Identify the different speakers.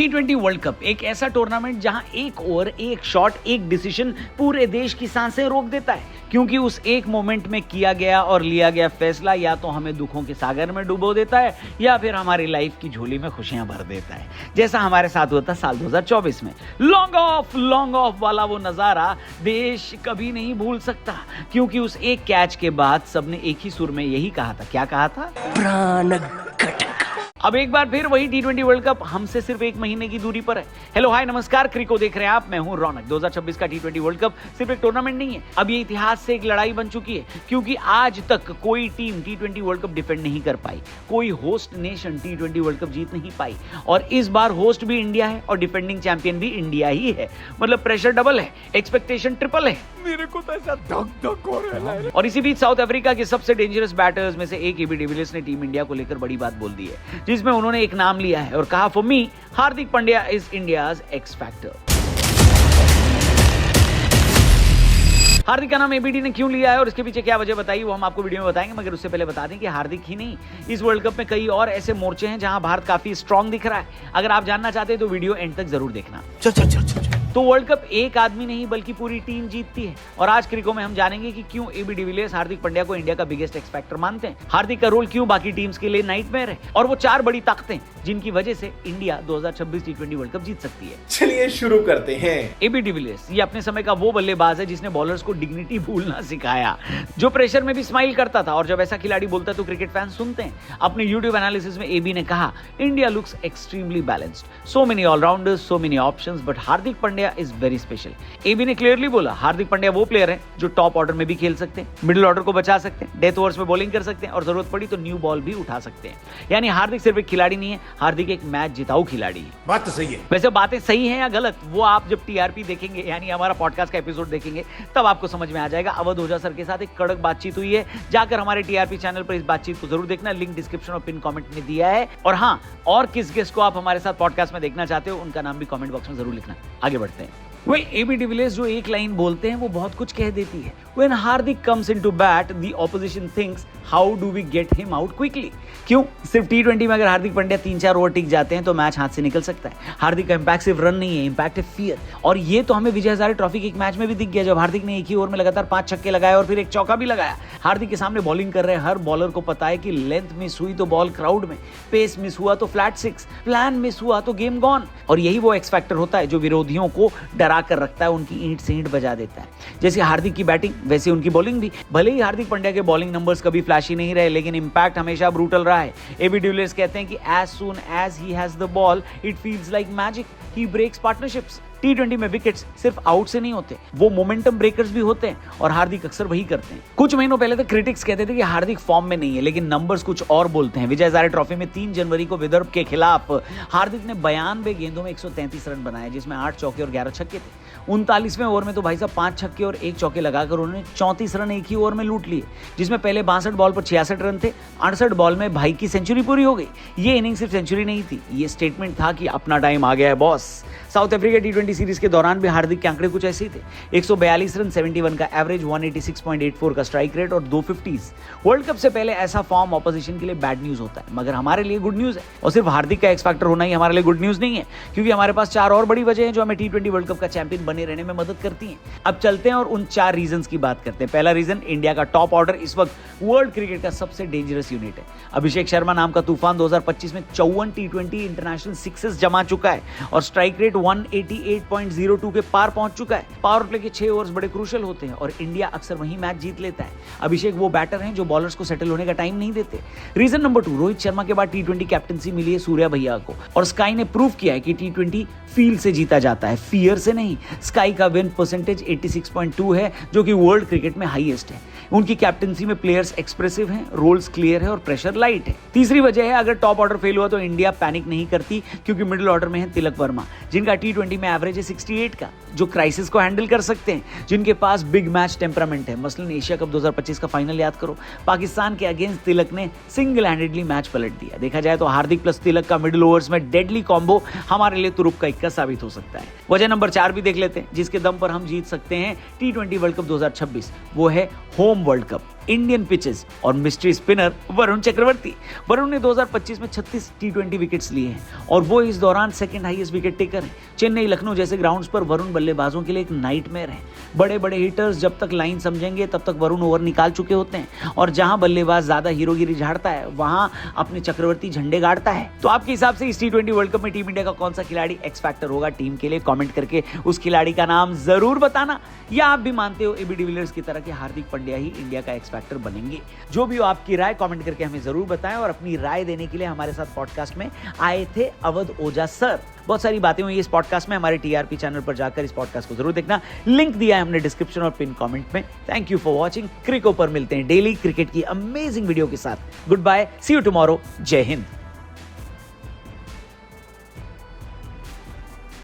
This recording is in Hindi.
Speaker 1: T20 वर्ल्ड कप एक ऐसा टूर्नामेंट जहां एक ओवर, एक शॉट, एक डिसीजन पूरे देश की सांसें रोक देता है, क्योंकि उस एक मोमेंट में किया गया और लिया गया फैसला या तो हमें दुखों के सागर में डुबो देता है या फिर हमारी लाइफ की झोली में खुशियां भर देता है, जैसा हमारे साथ हुआ था साल 2024 में। लॉन्ग ऑफ वाला वो नजारा देश कभी नहीं भूल सकता, क्योंकि उस एक कैच के बाद सबने एक ही सुर में यही कहा था। क्या कहा था? प्राण घटक। अब एक बार फिर वही T20 वर्ल्ड कप हमसे सिर्फ एक महीने की दूरी पर है। हेलो हाय नमस्कार, क्रिको देख रहे हैं आप, मैं हूं रौनक। 2026 का T20 वर्ल्ड कप सिर्फ एक टूर्नामेंट नहीं है, अब ये इतिहास से एक लड़ाई बन चुकी है, क्योंकि आज तक कोई team T20 world cup defend नहीं कर पाई, कोई host nation T20 world cup जीत नहीं पाई, और इस बार होस्ट भी इंडिया है और डिफेंडिंग चैंपियन भी इंडिया ही है। मतलब प्रेशर डबल है, एक्सपेक्टेशन ट्रिपल है। मेरे को तो ऐसा धक हो रहा है। और इसी बीच साउथ अफ्रीका के सबसे डेंजरस बैटर्स में से एक एबी डिविलियर्स ने टीम इंडिया को लेकर बड़ी बात बोल दी है, जिसमें उन्होंने एक नाम लिया है और कहा, for me Hardik Pandya is India's X factor. Hardik का नाम एबीडी ने क्यों लिया है और इसके पीछे क्या वजह बताई, वो हम आपको वीडियो में बताएंगे, मगर उससे पहले बता दें कि हार्दिक ही नहीं, इस वर्ल्ड कप में कई और ऐसे मोर्चे हैं जहां भारत काफी स्ट्रांग दिख रहा है। अगर आप जानना चाहते हैं तो वीडियो एंड तक जरूर देखना। चल। तो वर्ल्ड कप एक आदमी नहीं बल्कि पूरी टीम जीतती है, और आज क्रिको में हम जानेंगे कि क्यों एबी डिविलियर्स हार्दिक पांड्या को इंडिया का बिगेस्ट एक्स फैक्टर मानते हैं, हार्दिक का रोल क्यों बाकी टीम्स के लिए नाइटमेयर है, और वो 4 बड़ी ताकतें जिनकी वजह से इंडिया 2026 T20 वर्ल्ड कप जीत सकती है।
Speaker 2: चलिए शुरू करते हैं।
Speaker 1: एबी डिविलियर्स ये अपने समय का वो बल्लेबाज है जिसने बॉलर्स को डिग्निटी भूलना सिखाया, जो प्रेशर में भी स्माइल करता था, और जब ऐसा खिलाड़ी बोलता है तो क्रिकेट फैंस सुनते हैं। अपने यूट्यूब एनालिसिस में एबी ने कहा, India looks extremely balanced, so many allrounders, so many options, but Hardik Pandya is very special. AB ने क्लियरली बोला, हार्दिक पांड्या वो प्लेयर हैं जो टॉप ऑर्डर में भी खेल सकते हैं, मिडिल ऑर्डर को बचा सकते हैं, डेथ ओवर्स में बॉलिंग कर सकते हैं, और जरूरत पड़ी तो न्यू बॉल भी उठा सकते हैं। यानी हार्दिक सिर्फ एक खिलाड़ी नहीं है, हार्दिक एक मैच जिताऊ खिलाड़ी है।
Speaker 2: बात तो सही है।
Speaker 1: वैसे बातें सही हैं या गलत, वो आप जब टीआरपी देखेंगे, यानी हमारा पॉडकास्ट का एपिसोड देखेंगे, तब आपको समझ में आ जाएगा। अवध ओझा सर के साथ एक कड़क बातचीत हुई है, जाकर हमारे टीआरपी चैनल पर इस बातचीत को जरूर देखना, लिंक डिस्क्रिप्शन और पिन कमेंट में दिया है। और हाँ, और किस गेस्ट को आप हमारे साथ पॉडकास्ट में देखना चाहते हो, उनका नाम भी कमेंट बॉक्स में जरूर लिखना। आगे बढ़ते हैं। वही एबी डिविलियर्स जो एक लाइन बोलते हैं वो बहुत कुछ कह देती है। When Hardik comes into bat, the opposition thinks, how do we get him out quickly? क्यों? सिर्फ T20 में अगर हार्दिक पांड्या 3-4 ओवर टिक जाते हैं तो मैच हाथ से निकल सकता है। हार्दिक का इंपैक्ट सिर्फ रन नहीं है, इंपैक्ट है फियर, और ये तो हमें विजय हजारे ट्रॉफी के एक मैच में भी दिख गया, जब हार्दिक ने एक ही ओवर में लगातार 5 छक्के लगाए और फिर एक चौका भी लगाया। हार्दिक के सामने बॉलिंग कर रहे हर बॉलर को पता है कि लेंथ मिस हुई तो बॉल क्राउड में, पेस मिस हुआ तो फ्लैट 6, प्लान मिस हुआ तो गेम गॉन। और यही वो एक्स फैक्टर होता है जो विरोधियों को डरा कर रखता है, उनकी ईंट से ईंट बजा देता है। जैसे हार्दिक की बैटिंग वैसे उनकी बॉलिंग भी। भले ही हार्दिक पांड्या के बॉलिंग नंबर्स कभी फ्लैशी नहीं रहे, लेकिन इंपैक्ट हमेशा ब्रूटल रहा है। एबी डिविलियर्स कहते हैं कि as soon as he has the ball it feels like magic, he breaks partnerships. T20 में विकेट्स सिर्फ आउट से नहीं होते, वो मोमेंटम ब्रेकर्स भी होते हैं, और हार्दिक अक्सर वही करते हैं। कुछ महीनों पहले तक क्रिटिक्स कहते थे कि हार्दिक फॉर्म में नहीं है, लेकिन नंबर्स कुछ और बोलते हैं। विजय हजारे ट्रॉफी में 3 जनवरी को विदर्भ के खिलाफ हार्दिक ने 92 गेंदों में 133 रन बनाए, जिसमें 8 चौके और 11 छक्के थे। 39वें ओवर में तो भाई साहब 5 छक्के और 1 चौके लगाकर उन्होंने 34 रन एक ही ओवर में लूट लिए, जिसमें पहले 62 बॉल पर 66 रन थे। 68 बॉल में भाई की सेंचुरी पूरी हो गई। ये इनिंग सिर्फ सेंचुरी नहीं थी, ये स्टेटमेंट था कि अपना टाइम आ गया है boss. South Africa T20 series के दौरान भी हार्दिक के आंकड़े कुछ ऐसे ही थे, 142 रन, 71 का एवरेज, 186.84 का स्ट्राइक रेट और 2 50s। वर्ल्ड कप से पहले ऐसा फॉर्म ऑपोजिशन के लिए बैड न्यूज होता है, मगर हमारे लिए गुड न्यूज है। और सिर्फ हार्दिक का एक्स फैक्टर होना ही हमारे लिए गुड न्यूज नहीं है, क्योंकि हमारे पास 4 और बड़ी वजह हैं जो हमें T20 वर्ल्ड कप का चैंपियन बने रहने में मदद करती हैं। अब चलते हैं और उन 4 रीजंस की बात करते हैं। पहला रीजन, इंडिया का टॉप ऑर्डर इस वक्त वर्ल्ड क्रिकेट का सबसे डेंजरस यूनिट है। अभिषेक शर्मा नाम का तूफान 2025 में 54 T20 इंटरनेशनल सिक्सेस जमा चुका है, और स्ट्राइक रेट 188.02 के पार पहुंच चुका है। पावर प्ले के 6 ओवर्स बड़े क्रूशियल होते हैं, और इंडिया अक्सर वही मैच जीत लेता है। अभिषेक वो बैटर हैं जो बॉलर्स को सेटल होने का टाइम नहीं देते। रीजन नंबर 2, रोहित शर्मा के बाद T20 कैप्टनसी मिली है सूर्या भैया को, और स्काई ने प्रूव किया है कि T20 फील से जीता जाता है, फियर से नहीं। स्काई का विन परसेंटेज 86.2 है, जो कि वर्ल्ड क्रिकेट में हाईएस्ट है। उनकी कैप्टनसी में प्लेयर्स एक्सप्रेसिव हैं, रोल्स क्लियर है और प्रेशर लाइट है। तीसरी वजह है, अगर टॉप ऑर्डर फेल हुआ तो इंडिया पैनिक नहीं करती, क्योंकि मिडिल ऑर्डर में है तिलक वर्मा, जिनका T20 में एवरेज है 68 का, जो क्राइसिस को हैंडल कर सकते हैं, जिनके पास बिग मैच टेम्परामेंट है। मसलन एशिया कप 2025 का फाइनल याद करो, पाकिस्तान के अगेंस्ट तिलक ने सिंगल हैंडेडली मैच पलट दिया। देखा जाए तो हार्दिक प्लस तिलक का मिडिल ओवर्स में डेडली कॉम्बो हमारे लिए तुरुप का इक्का साबित हो सकता है। वजह नंबर 4 भी देख लेते हैं, जिसके दम पर हम जीत सकते हैं T20 वर्ल्ड कप 2026, वो है home world cup. Indian pitches और मिस्ट्री स्पिनर वरुण चक्रवर्ती। वरुण ने 2025 में 36 टी20 विकेट्स लिए हैं और वो इस दौरान सेकंड हाईएस्ट विकेट टेकर है। चेन्नई लखनऊ जैसे ग्राउंड्स पर वरुण बल्लेबाजों के लिए एक नाइटमेयर है। बड़े बड़े हिटर्स जब तक लाइन समझेंगे तब तक वरुण ओवर निकाल चुके होते हैं और जहां बल्लेबाज ज्यादा हीरोगिरी झाड़ता है वहां अपने चक्रवर्ती झंडे गाड़ता है। तो आपके हिसाब से इस टी20 वर्ल्ड कप में टीम इंडिया का कौन सा खिलाड़ी एक्स फैक्टर होगा टीम के लिए? कमेंट करके उस खिलाड़ी का नाम जरूर बताना। या आप भी मानते हो एबी डिविलियर्स की तरह के हार्दिक पांड्या ही इंडिया का एक्स फैक्टर बनेंगे? जो भी हो आपकी राय कमेंट करके हमें जरूर बताएं। और अपनी राय देने के लिए हमारे साथ पॉडकास्ट में आए थे अवध ओझा सर। बहुत सारी बातें हुई इस पॉडकास्ट में। हमारे टीआरपी चैनल पर जाकर इस पॉडकास्ट को जरूर देखना, लिंक दिया है हमने डिस्क्रिप्शन और पिन कमेंट में। Thank you for watching. Cricko पर मिलते हैं डेली क्रिकेट की अमेजिंग वीडियो के साथ। Goodbye, see you tomorrow. जय हिंद।